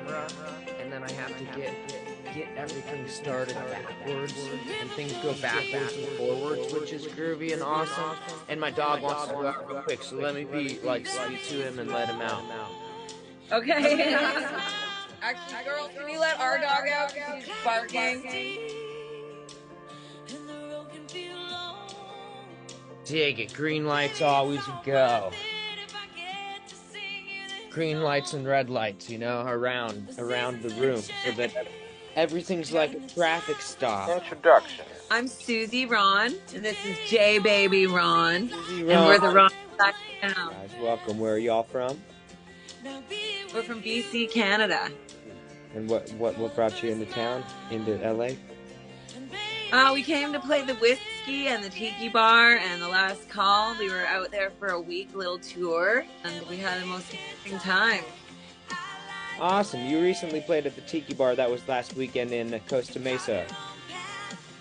and then I have to get everything started backwards, and things go backwards and forwards, which is groovy and awesome. And my dog wants to go out real quick, so let me be like sweet to him and let him out. Okay. Actually, girls, can you let our dog out because he's barking? Dig it. Green lights always go. Green lights and red lights, around the room, so that everything's like a traffic stop. Introduction. I'm Susie Rawn, and this is J Baby Rawn, Susie and we're the Rawn. Rawn side of town. Guys, welcome. Where are y'all from? We're from BC, Canada. And what brought you into town, into LA? We came to play the whiskey and the tiki bar and the last call. We were out there for a week little tour, and we had the most amazing time. Awesome. You recently played at the tiki bar. That was last weekend in Costa Mesa.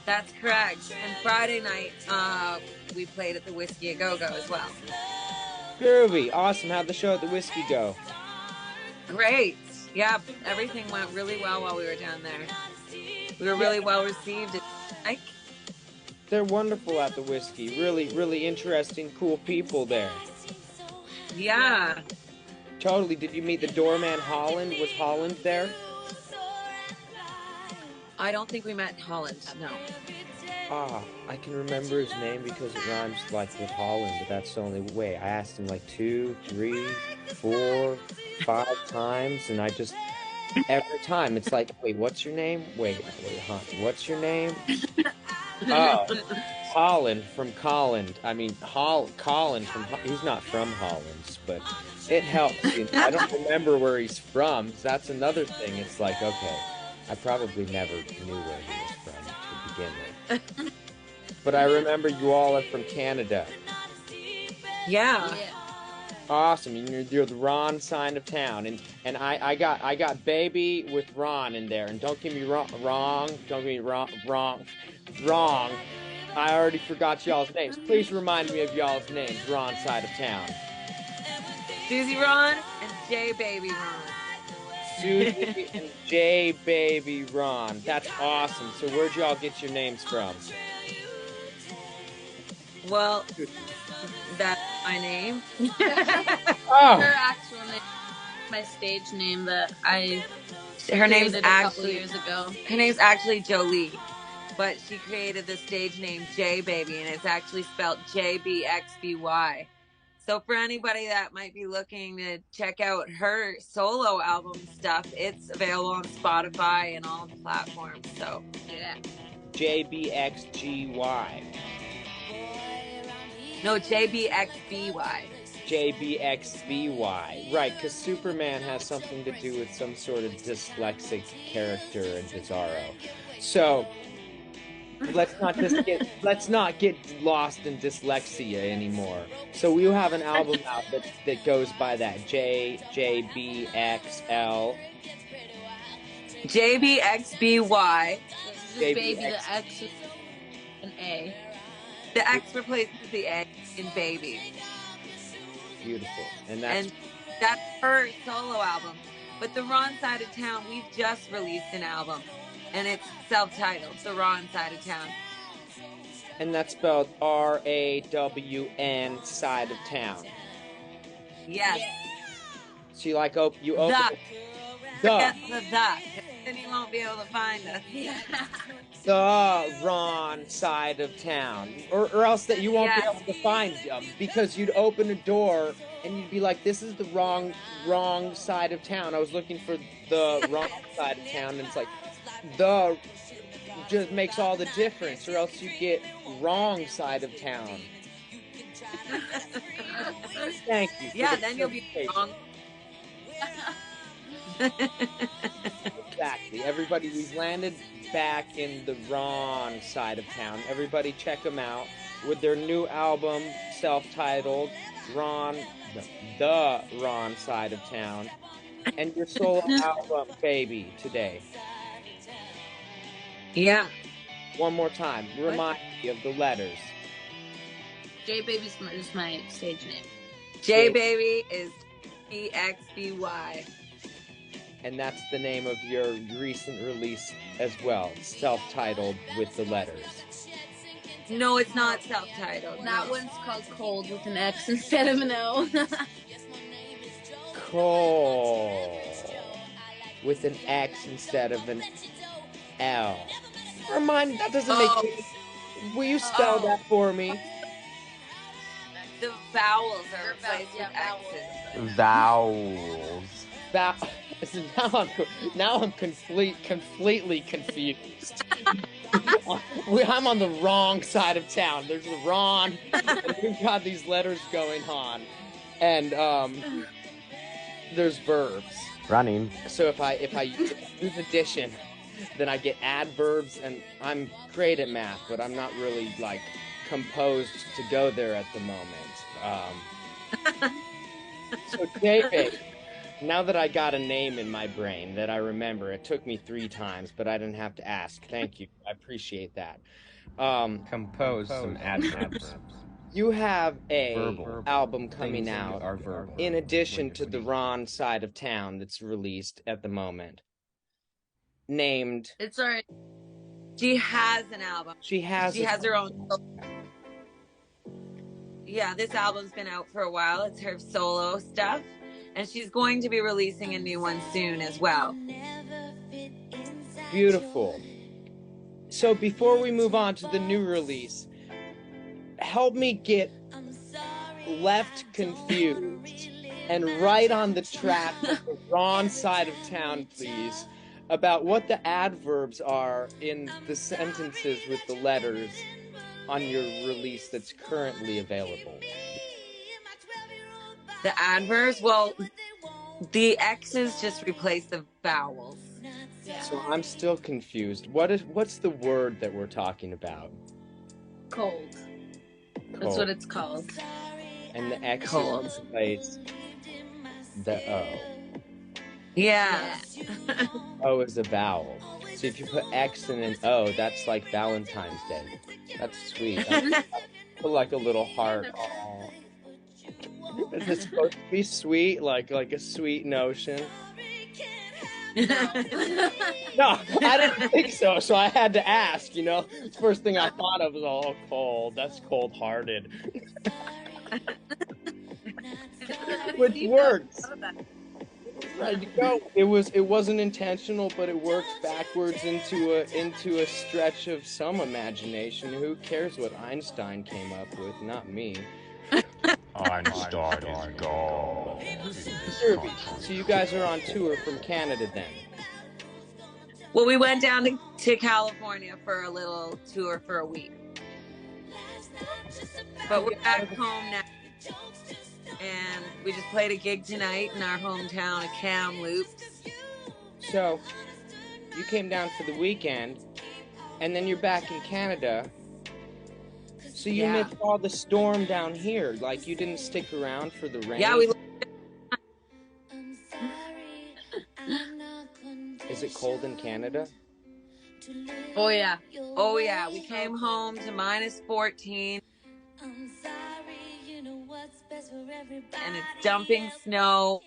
That's correct. And Friday night, we played at the Whiskey A Go Go as well. Groovy. Awesome. How'd the show at the Whiskey go? Great. Yeah, everything went really well while we were down there. We were really well received. They're wonderful at the Whiskey. Really, really interesting, cool people there. Yeah. Totally. Did you meet the doorman Holland? Was Holland there? I don't think we met Holland, no. I can remember his name because it rhymes like with Holland, but that's the only way. I asked him like 2, 3, 4, 5 times, and every time it's like, wait, what's your name? Wait, huh? What's your name? Oh, Holland from Colland. I mean, Colin from, he's not from Holland, but it helps. I don't remember where he's from. So that's another thing. It's like, okay, I probably never knew where he was from to begin with. But I remember you all are from Canada. Yeah. Awesome. You're the Rawn side of town, and I got baby with Rawn in there, and don't get me wrong. Don't get me wrong. I already forgot y'all's names. Please remind me of y'all's names. Rawn side of town. Susie Rawn and J Baby Rawn. Susie and J Baby Rawn. That's awesome. So where'd y'all get your names from? Well, that's my name. Oh. Her actual name, my stage name that I Her name's created a couple actually years ago. Her name's actually Jolie, but she created the stage name J Baby, and it's actually spelled JBXBY. So for anybody that might be looking to check out her solo album stuff, it's available on Spotify and all the platforms. So Yeah. JBXGY. No, JBXBY. JBXBY. Right, because Superman has something to do with some sort of dyslexic character in Bizarro. So let's not get lost in dyslexia anymore. So we have an album out that goes by that JBXL. JBXBY. This is baby, the X is an A. The X replaces the A in baby. Beautiful. And that's her solo album. But the Rawn Side of Town, we've just released an album, and it's self-titled, The Rawn Side of Town. And that's spelled RAWN side of town. Yes. So you open Forget the. Then you won't be able to find us. The Rawn side of town, or else that you won't be able to find them, because you'd open a door and you'd be like, this is the wrong side of town. I was looking for the wrong side of town, and it's like the just makes all the difference, or else you get wrong side of town. Thank you. Yeah, then you'll be wrong. Exactly. Everybody, we've landed back in the Rawn side of town. Everybody check them out with their new album, self-titled, The Rawn Side of Town, and your solo album, Baby, today. Yeah. One more time. Remind me of the letters. J Baby's is my stage name. J Baby is EXBY. and that's the name of your recent release as well, self-titled with the letters. No, it's not self-titled. That No. one's called Cold with an X instead of an O. Cold with an X instead of an L. Remind that doesn't make sense. Will you spell that for me? The vowels are They're replaced with X's. Vowels. Now I'm completely confused. I'm on the wrong side of town. There's the Rawn, and we've got these letters going on, and there's verbs. Running. So if I use addition, then I get adverbs, and I'm great at math, but I'm not really like composed to go there at the moment. So David, now that I got a name in my brain that I remember, it took me 3 times, but I didn't have to ask. Thank you. I appreciate that. Compose some adverbs. You have a Verbal. album coming Things out are verbal. in addition to the Rawn side of town that's released at the moment. Named. It's alright. She has an album. She has her own. Yeah, this album's been out for a while. It's her solo stuff. And she's going to be releasing a new one soon as well. Beautiful. So before we move on to the new release, help me get left confused and right on the track of the wrong side of town, please, about what the adverbs are in the sentences with the letters on your release that's currently available. The adverbs? Well, the X's just replace the vowels. Yeah. So I'm still confused. What's the word that we're talking about? Cold. That's Cold. what it's called. And the X Cold. replace the O. Yeah. O is a vowel. So if you put X and an O, that's like Valentine's Day. That's sweet. I put like a little heart. Aww. Is it supposed to be sweet? Like a sweet notion? No, I didn't think so. So I had to ask, you know. First thing I thought of was, oh, cold. That's cold-hearted. Which works. Right to go. It wasn't intentional, but it worked backwards into a stretch of some imagination. Who cares what Einstein came up with? Not me. Einstein is gone. Derby. So you guys are on tour from Canada then? Well, we went down to California for a little tour for a week. But we're back home now. And we just played a gig tonight in our hometown of Kamloops. So, you came down for the weekend, and then you're back in Canada. So you missed all the storm down here. Like, you didn't stick around for the rain? Yeah, we... Is it cold in Canada? Oh yeah. Oh yeah, we came home to -14. And it's dumping snow.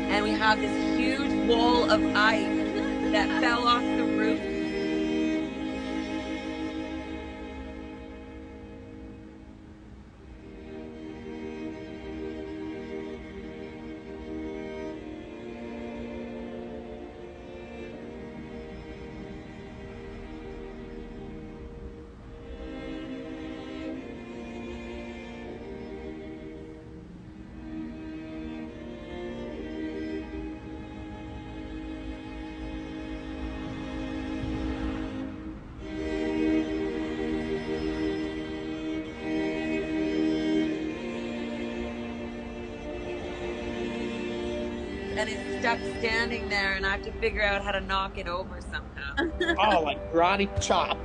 And we have this huge wall of ice that fell off the roof. and it's stuck standing there, and I have to figure out how to knock it over somehow. Oh, like karate chop.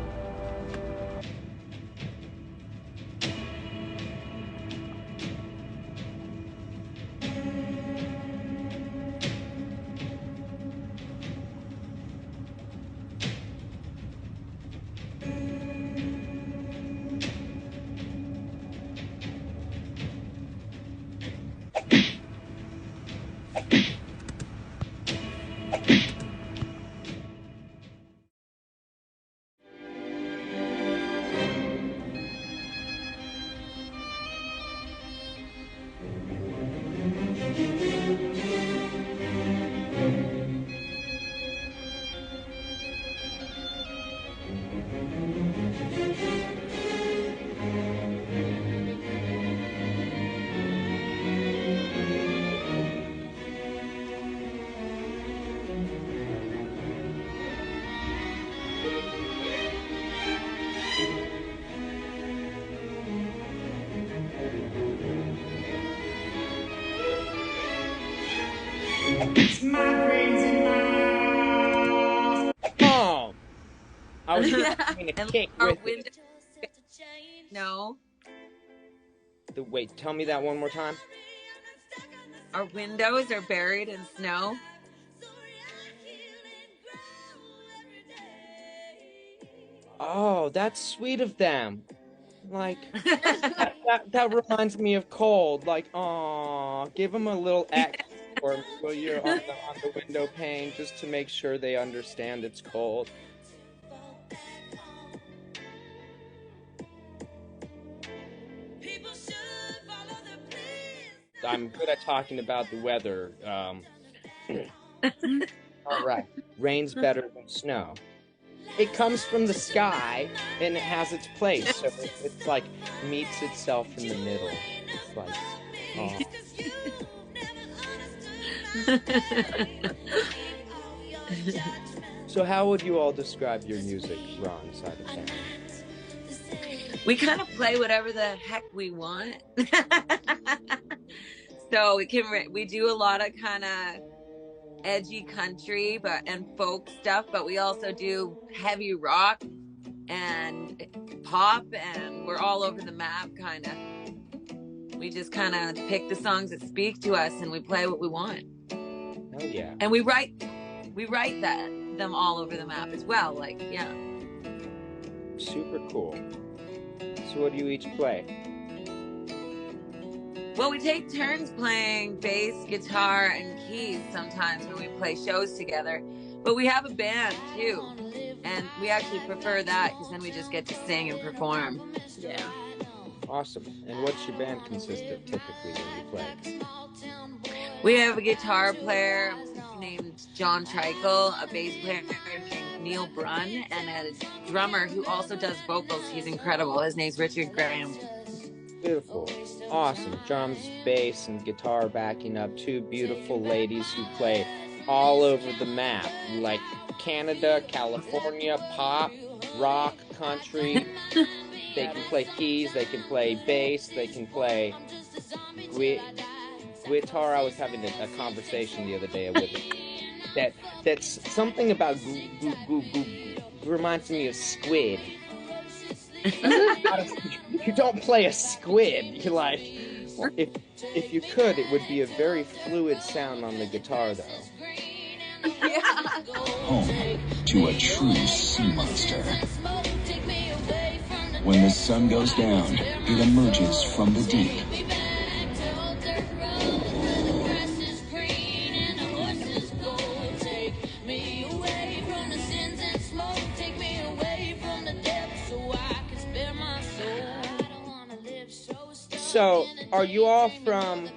Oh, I was having a And cake our with window. it. No, Wait, tell me that one more time. our windows are buried in snow. Oh, that's sweet of them. Like that reminds me of cold. Like, aw, give them a little X for me, will you, on the window pane, just to make sure they understand it's cold. I'm good at talking about the weather. All right, rain's better than snow. It comes from the sky and it has its place, so it's like meets itself in the middle. It's like, oh. So how would you all describe your music, Ron, side of town? We kind of play whatever the heck we want. So we do a lot of kind of edgy country and folk stuff, but we also do heavy rock and pop, and we're all over the map kind of. We just kind of pick the songs that speak to us and we play what we want. Oh yeah. And we write them all over the map as well, like, yeah. Super cool. So what do you each play? Well, we take turns playing bass, guitar, and keys sometimes when we play shows together. But we have a band too, and we actually prefer that because then we just get to sing and perform. Yeah. Awesome. And what's your band consist of typically when you play? We have a guitar player named John Trikel, a bass player named Neil Brunn, and a drummer who also does vocals. He's incredible. His name's Richard Graham. Beautiful. Awesome. Drums, bass, and guitar backing up two beautiful ladies who play all over the map, like Canada, California, pop, rock, country. They can play keys, they can play bass, they can play guitar. I was having a conversation the other day with that's something about reminds me of squid. You don't play a squid. You like, if you could, it would be a very fluid sound on the guitar, though. Yeah. Home to a true sea monster. When the sun goes down, it emerges from the deep. So, are you all from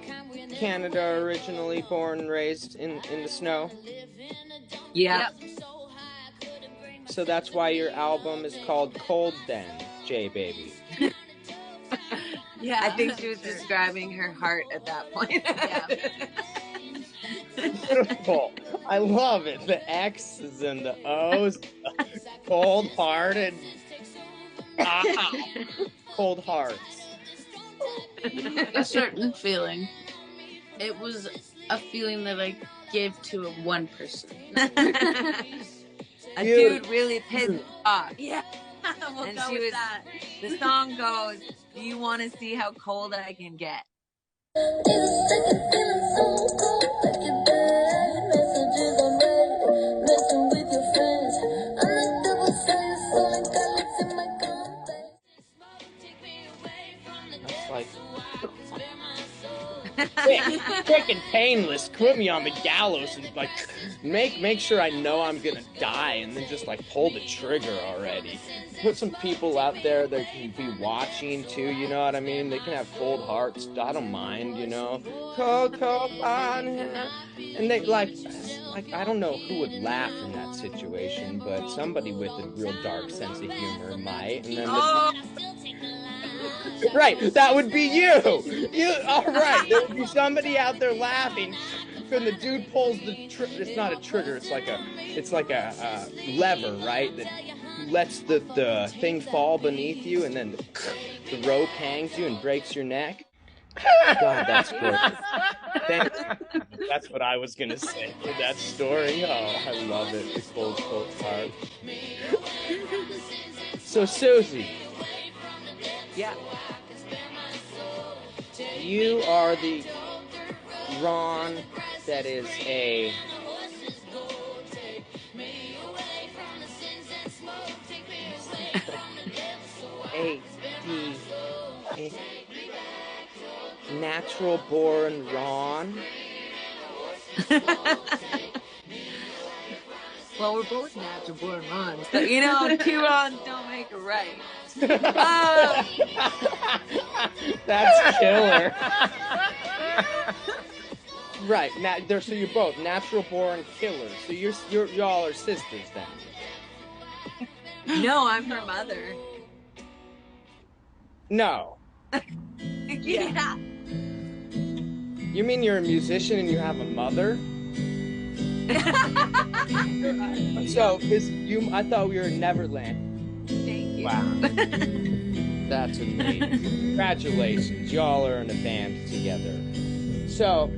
Canada originally, born and raised in the snow? Yeah. Yep. So that's why your album is called Cold Then, J Baby. Yeah. I think she was describing her heart at that point. Yeah. Beautiful. I love it. The X's and the O's, cold hearted. Cold hearts. A certain feeling. It was a feeling that give to one person. A dude really pissed off. Yeah, we'll And go she with was- that. The song goes, "Do you want to see how cold I can get?" That's like quick and painless. Put me on the gallows and like make sure I know I'm gonna die, and then just like pull the trigger already. Put some people out there that can be watching too. You know what I mean? They can have cold hearts. I don't mind. You know, cold on, and they like I don't know who would laugh in that situation, but somebody with a real dark sense of humor might. And then right, that would be you. You all right? There would be somebody out there laughing, and the dude pulls the. It's not a trigger. It's like a lever, right? That lets the thing fall beneath you, and then the rope hangs you and breaks your neck. God, that's good. That's what I was gonna say for that story. Oh, I love it. The cold heart. So Susie. Yeah. You are the Rawn that is a natural born Rawn. Well, we're both natural born Rawns, but you know, two Rawns don't make a right. That's killer. Right, so you're both natural born killers. So y'all are sisters then. No, I'm her mother. No. Yeah. You mean you're a musician and you have a mother? So, I thought we were in Neverland. Thank you. Wow. That's amazing. Congratulations. Y'all are in a band together. So,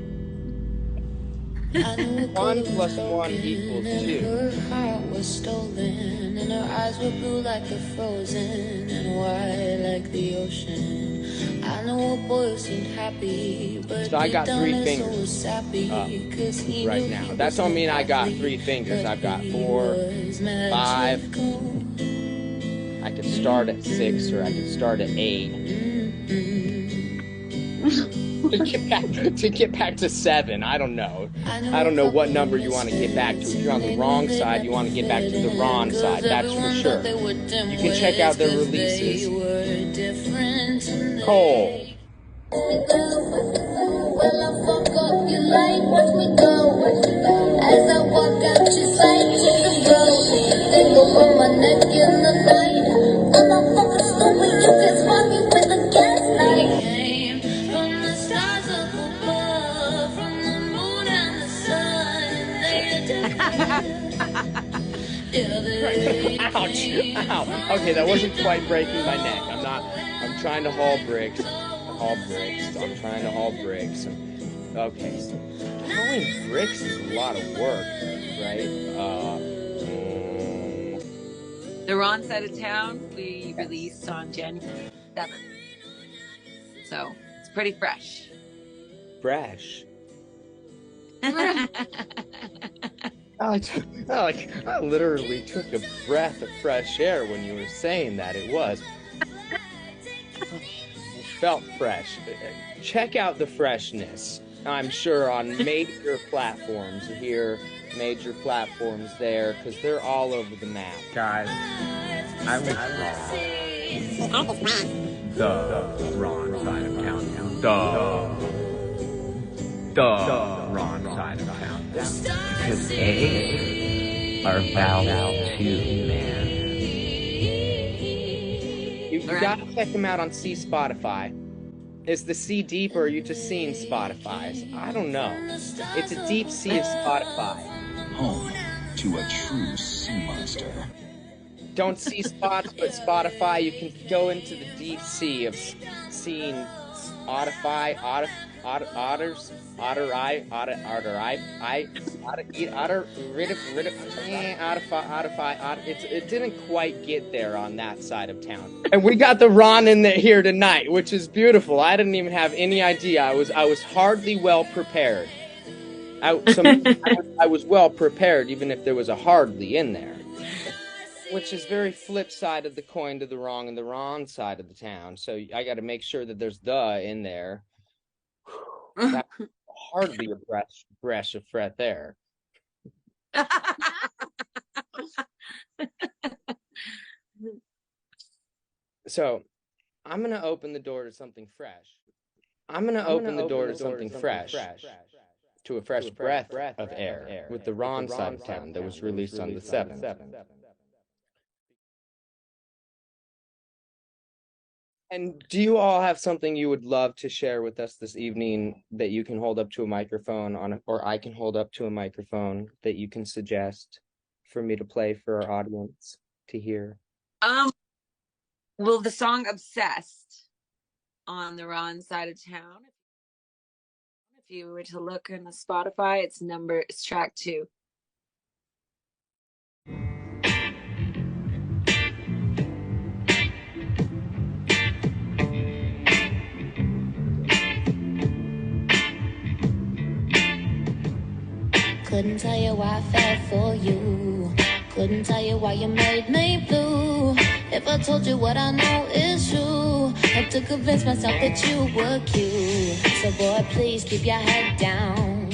1 plus 1 equals 2. Her heart was stolen, and her eyes were blue like the frozen, and white like the ocean. I know a boy seemed happy, but so I got 3 fingers sappy, right now. That don't mean I got 3 fingers. I've got 4, 5. I could start at 6 or I could start at 8. to get back to 7. I don't know. I don't know what number you want to get back to. If you're on the wrong side, you want to get back to the wrong side. That's for sure. You can check out their releases. Cole. Well, I fuck up your life, watch me go. As I walk out your sight to the road, they go on my neck in the night. I'm a fucking stupid, you can spot me with the gaslight. Came from the stars up above, from the moon and the sun. Ouch! Ow! Okay, that wasn't quite breaking my neck. I'm trying to haul bricks. I'm trying to haul bricks. Okay, so hauling bricks is a lot of work, right? The Wrong Side of Town we released on January 7th. So it's pretty fresh. Fresh. I literally took a breath of fresh air when you were saying that. It felt fresh. Check out the freshness. I'm sure on major platforms here, major platforms there, because they're all over the map. Guys, I was wrong. The wrong side of town. The wrong side of town. Because A are vowels too, man. You gotta check them out on Spotify. Is the C deep or are you just seeing Spotify's? I don't know. It's a deep sea of Spotify. Home to a true sea monster. Don't see spots, but Spotify, you can go into the deep sea of seeing Spotify. otters, it didn't quite get there on that side of town. And we got the Rawn in there here tonight, which is beautiful. I didn't even have any idea. I was hardly well prepared. I was well prepared, even if there was a hardly in there. Which is very flip side of the coin to the wrong and the wrong side of the town. So I got to make sure that there's the in there. That's hardly a breath of fret there. So I'm going to open the door to something fresh. I'm going to open the door to something fresh. To a fresh breath of air with the Rawn side of town that was released on the 7th. And do you all have something you would love to share with us this evening that you can hold up to a microphone or I can hold up to a microphone that you can suggest for me to play for our audience to hear? Well, the song "Obsessed" on the Rawn side of town. If you were to look in the Spotify, it's track 2. Couldn't tell you why I fell for you. Couldn't tell you why you made me blue. If I told you what I know is true, had to convince myself that you were cute. So boy, please keep your head down.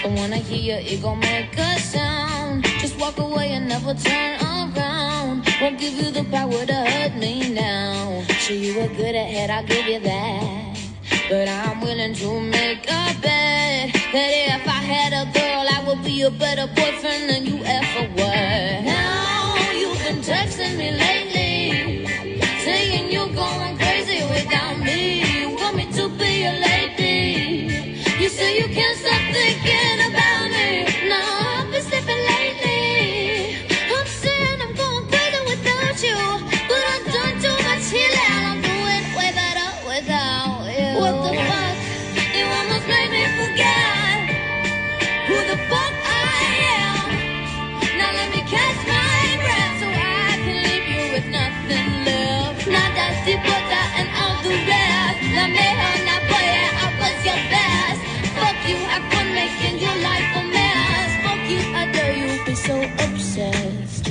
Don't wanna hear your ego make a sound. Just walk away and never turn around. Won't give you the power to hurt me now. Sure you were good at head, I'll give you that. But I'm willing to make a bet that if I had a girl, I would be a better boyfriend than you ever were. Now you've been texting me lately, saying you're going crazy without me. You want me to be a lady. You say you can't stop thinking about me. Now I've been slipping lately. I'm saying I'm going crazy without you, but I've done too much healing. I'm doing way better without you. What the fuck? You almost made me forget who the fuck I am. Now let me catch my breath so I can leave you with nothing left. Nada si importa and all the rest. La mejor na boya, I was your best. Fuck you, have fun making your life a mess. Fuck you, I dare you be so obsessed.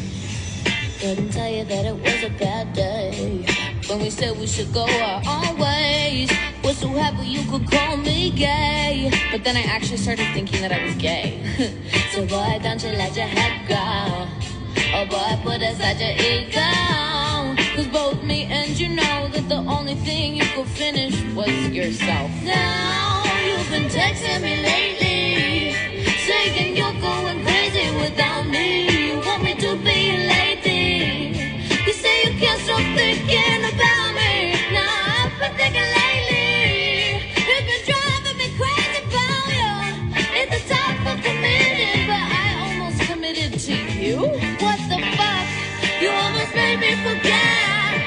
Couldn't tell you that it was a bad day when we said we should go our own ways. Was so happy you could call me gay, but then I actually started thinking that I was gay. So boy, don't you let your head go. Oh boy, put aside your ego. Cause both me and you know that the only thing you could finish was yourself. Now you've been texting me lately, saying you're going crazy without me. You want me to be a lady. You say you can't stop thinking about me. Now I've been thinking lately, you've been driving me crazy about you. It's the time for committing, but I almost committed to you. What the fuck? You almost made me forget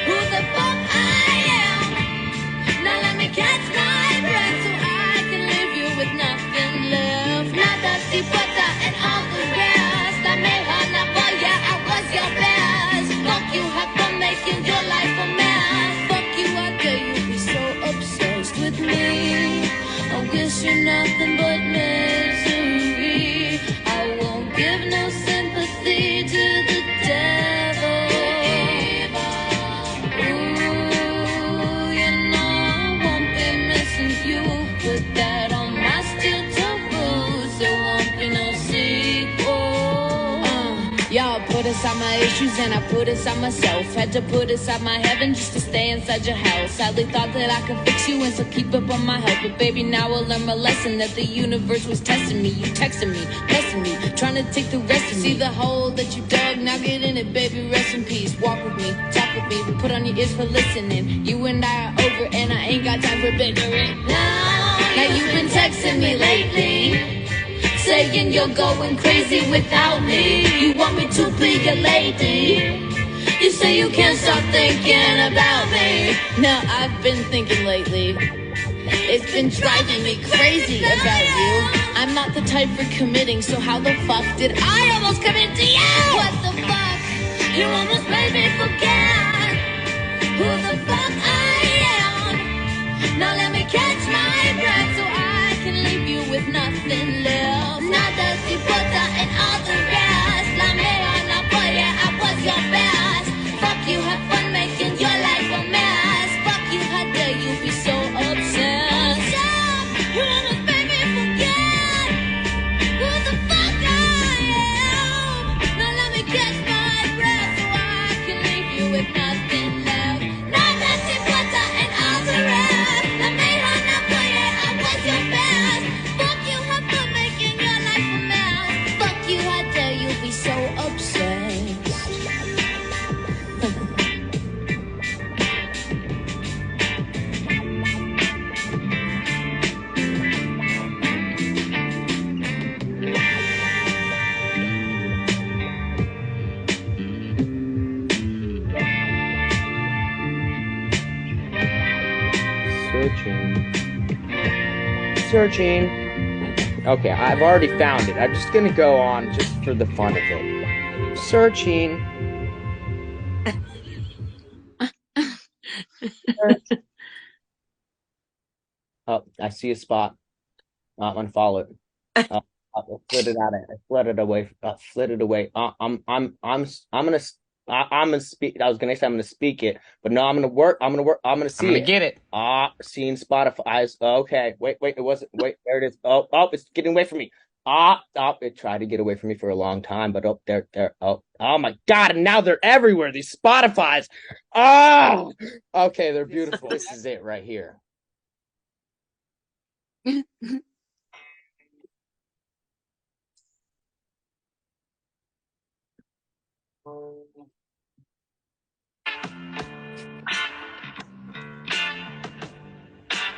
who the fuck I am. Now let me catch my breath so I can leave you with nothing left. Nada si importa and all the rest. La mejor na boya, I was your best. Fuck you, have fun making your life a mess. Fuck you, I dare you be so obsessed with me. I wish you nothing but misery. I won't give no sympathy to the devil. Ooh, you know I won't be missing you. Put that on my steel toe boots. There won't be no sequel. Y'all put aside my issues and I put aside myself. Had to put aside my heaven just to stay inside your house. Sadly thought that I could fix you and so keep up on my help. But baby, now I learned my lesson that the universe was testing me. You texting me, blessing me, trying to take the rest of me. See the hole that you dug, now get in it, baby, rest in peace. Walk with me, talk with me, but put on your ears for listening. You and I are over and I ain't got time for bickering. Now you've been texting me lately, saying you're going crazy without me. You want me to be your lady. You say you can't stop thinking about me. Now I've been thinking lately, It's been driving me crazy about you. I'm not the type for committing, so how the fuck did I almost commit to you? What the fuck? You almost made me forget who the fuck I am. Now let me catch my breath so I can leave you with nothing left. Nada te importa and all the rest. La mejor no boy, yeah, I was your best. Fuck you, have fun making your life a mess. Fuck you, how dare you be so obsessed? You almost made me forget who the fuck I am. Now let me catch my breath so I can leave you with nothing left. Nada te importa and all the rest. La mejor no boy, yeah, I was your best. Fuck you, have fun making your life a mess. Fuck you, how dare you be so obsessed? Searching. Okay, I've already found it. I'm just gonna go on just for the fun of it. Searching. Oh, I see a spot. I'm gonna follow it. I flit it out. I flit it away. Flit it away. I'm gonna speak. I was gonna say I'm gonna speak it, but no, I'm gonna work. I'm gonna work. I'm gonna see I'm gonna it. get it. Seeing Spotify. Okay, wait. It wasn't. Wait, there it is. Oh, it's getting away from me. It tried to get away from me for a long time, but there. Oh my God! And now they're everywhere. These Spotify's. Okay, they're beautiful. This is it right here.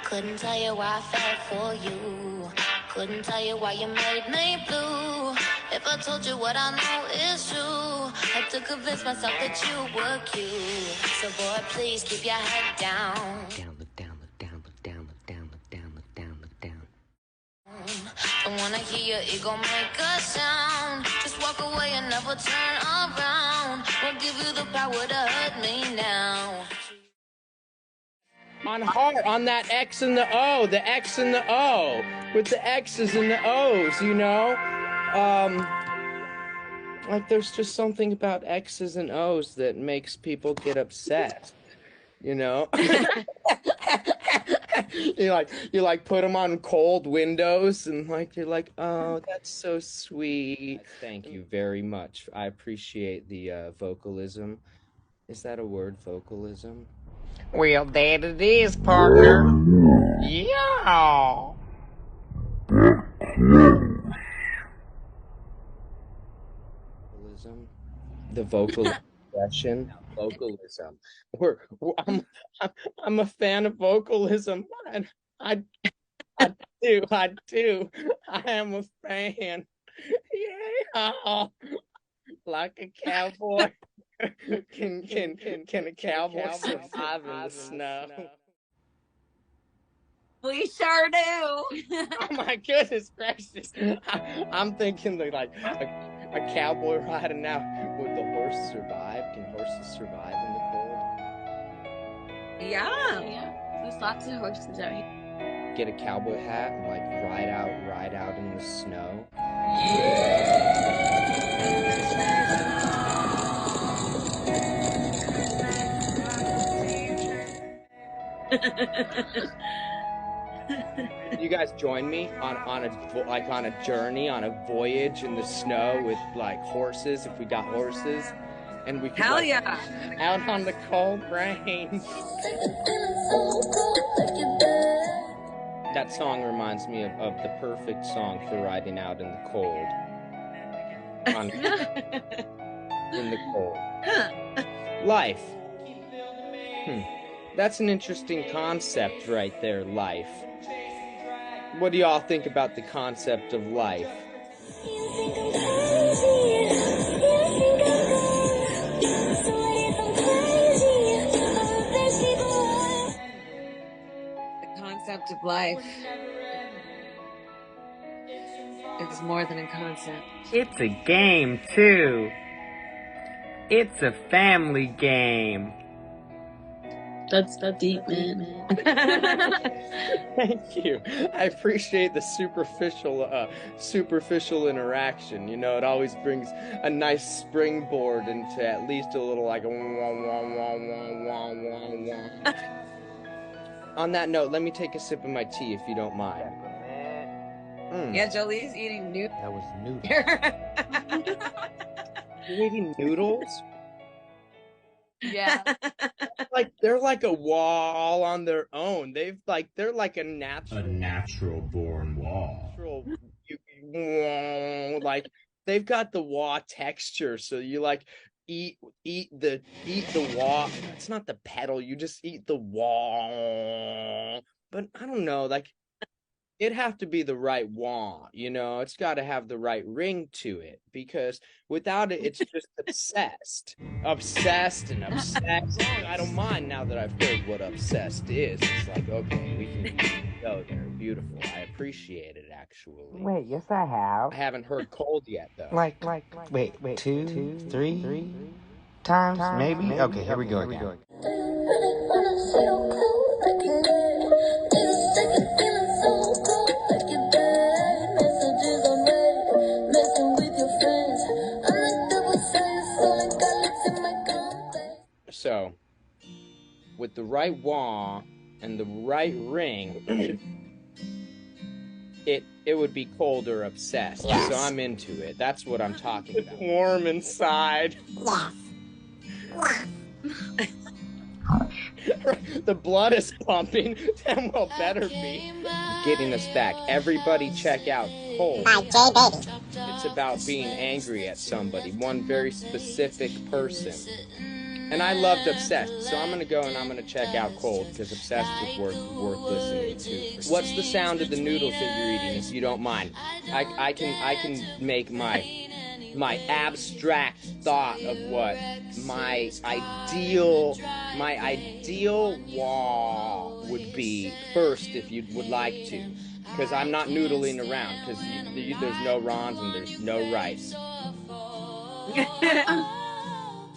Couldn't tell you why I fell for you. Couldn't tell you why you made me blue. If I told you what I know is true, had to convince myself that you were cute. So boy, please keep your head down. Look down, look down, look down, look down, look down, look down, look down. Don't wanna hear your ego make a sound. Just walk away and never turn around. Won't give you the power to hurt me now. On heart, on that X and the O, the X and the O, with the X's and the O's, you know? Like there's just something about X's and O's that makes people get upset, you know? you put them on cold windows and you're like, oh, that's so sweet. Thank you very much. I appreciate the vocalism. Is that a word, vocalism? Well, that it is, partner. Yeah. Vocalism, the vocal expression, vocalism. I'm a fan of vocalism. I do. I am a fan. Yeah, like a cowboy. Can a cowboy survive in the snow? We sure do. Oh my goodness gracious! I'm thinking like a cowboy riding out. Would the horse survive? Can horses survive in the cold? Yeah. There's lots of horses out here. Get a cowboy hat and ride out in the snow. You guys join me on a journey, on a voyage in the snow with horses, if we got horses, and we could Hell yeah. out on the cold range. That song reminds me of the perfect song for riding out in the cold. In the cold. Life. That's an interesting concept right there, life. What do y'all think about the concept of life? The concept of life is more than a concept. It's a game, too. It's a family game. That's deep, man. Thank you. I appreciate the superficial interaction. You know, it always brings a nice springboard into at least a little like a wah, wah, wah, wah, wah, wah, wah. On that note, let me take a sip of my tea if you don't mind. Yeah, Jolie's eating noodles. That was noodles. You're eating noodles? Yeah. Like they're like a wall on their own. They're like a natural born wall. Like they've got the wah texture, so you like eat the wah. It's not the pedal, you just eat the wah. But I don't know, like it'd have to be the right wah, you know, it's got to have the right ring to it, because without it, it's just obsessed and obsessed. I don't mind now that I've heard what obsessed is. It's like, okay, we can go there. Beautiful. I appreciate it, actually. Wait, yes I have. I haven't heard cold yet, though. Like, wait, 2, 3 times, maybe? Okay, here we go again. So, with the right wah and the right ring, it would be cold or obsessed. Yes. So I'm into it. That's what I'm talking about. Warm inside. The blood is pumping. Damn well better be. Getting us back. Everybody check out Cold. By J Baby. It's about being angry at somebody, one very specific person. And I loved Obsessed, so I'm gonna go and I'm gonna check out Cold, because Obsessed is worth listening to. What's the sound of the noodles that you're eating, if you don't mind? I can make my abstract thought of what my ideal wah would be first, if you would like to, because I'm not noodling around, because there's no Rawns and there's no rice.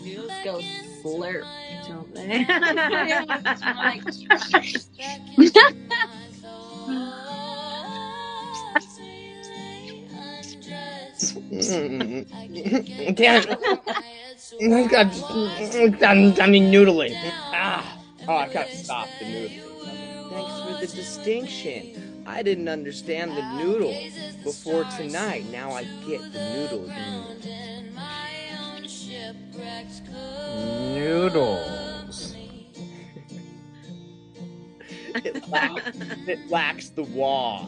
Noodles go slurp, don't they? I mean noodling. Oh, I gotta stop the noodling. Thanks for the distinction. I didn't understand the noodle before tonight. Now I get the noodles. Noodles. It lacks the wah.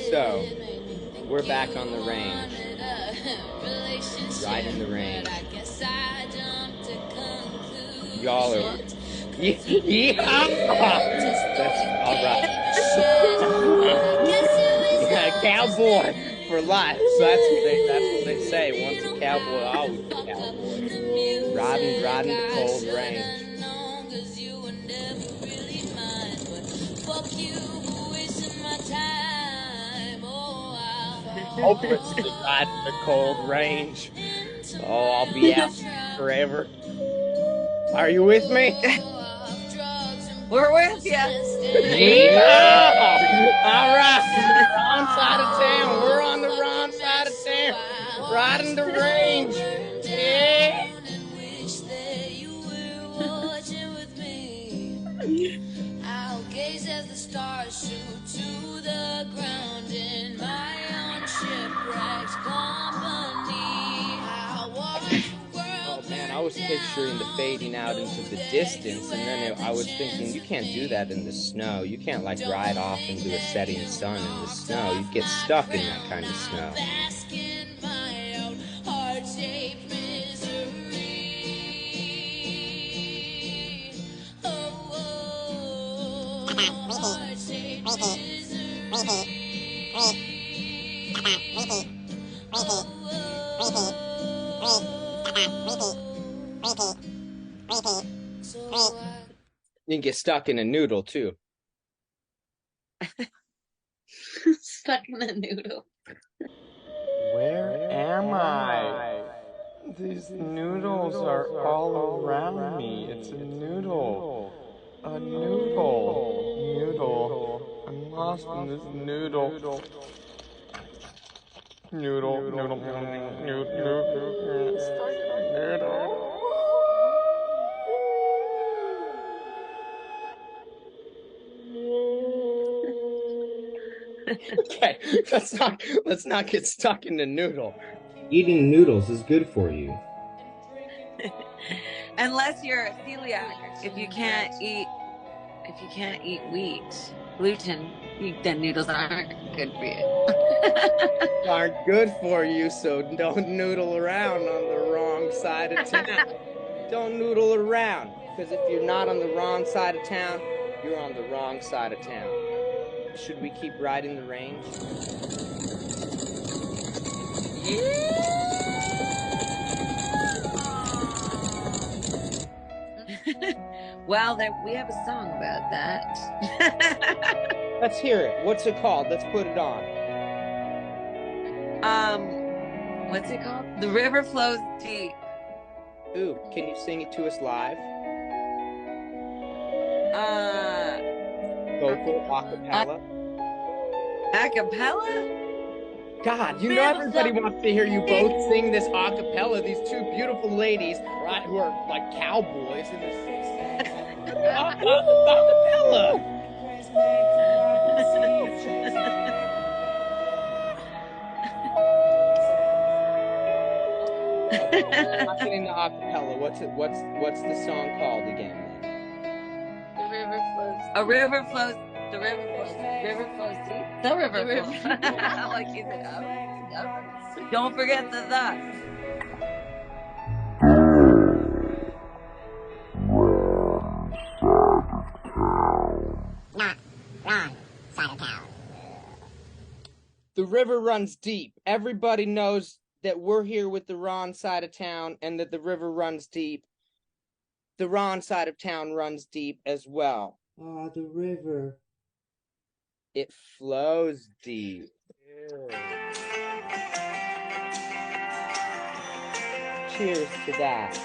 So, we're back on the range. Riding the range. Y'all are... Yeah! That's alright. Yeah, cowboy for life. So that's what they say. Once a cowboy, always a cowboy. Riding the cold range. Hopelessly riding the cold range. Oh, I'll be out forever. Are you with me? We're with you. Yeah! All right. Wrong side of town. We're on the wrong side of town. Riding the range. Yeah. I'll gaze as the stars shoot to the ground in my own shipwrecked company. I'll walk the world. Oh man, I was picturing the fading out into the distance, and then I was thinking, you can't do that in the snow. You can't like ride off into a setting sun in the snow. You'd get stuck in that kind of snow. You can get stuck in a noodle too. Stuck in a noodle. Where am I? These noodles are all around me. It's a noodle. A noodle. Noodle. I'm lost in this noodle. Noodle. Noodle. Noodle. Stuck in a noodle. Okay, let's not get stuck in the noodle. Eating noodles is good for you. Unless you're a celiac, if you can't eat wheat, gluten, then noodles aren't good for you. Aren't good for you, so don't noodle around on the wrong side of town. Don't noodle around, because if you're not on the wrong side of town, you're on the wrong side of town. Should we keep riding the range? Well, we have a song about that. Let's hear it. What's it called? Let's put it on. What's it called? The River Flows Deep. Ooh, can you sing it to us live? Vocal, acapella. Acapella? God, you know everybody wants to hear you both sing this acapella. These two beautiful ladies, right, who are like cowboys in this acapella. I'm not getting the acapella. What's the song called again? The river flows. A river flows. The river flows. River flows deep. The river flows. Like, is it up? Don't forget the thus. Not wrong side of town. The river runs deep. Everybody knows that we're here with the Rawn side of town and that the river runs deep. The Rawn side of town runs deep as well. Ah, the river. It flows deep. Cheers to that.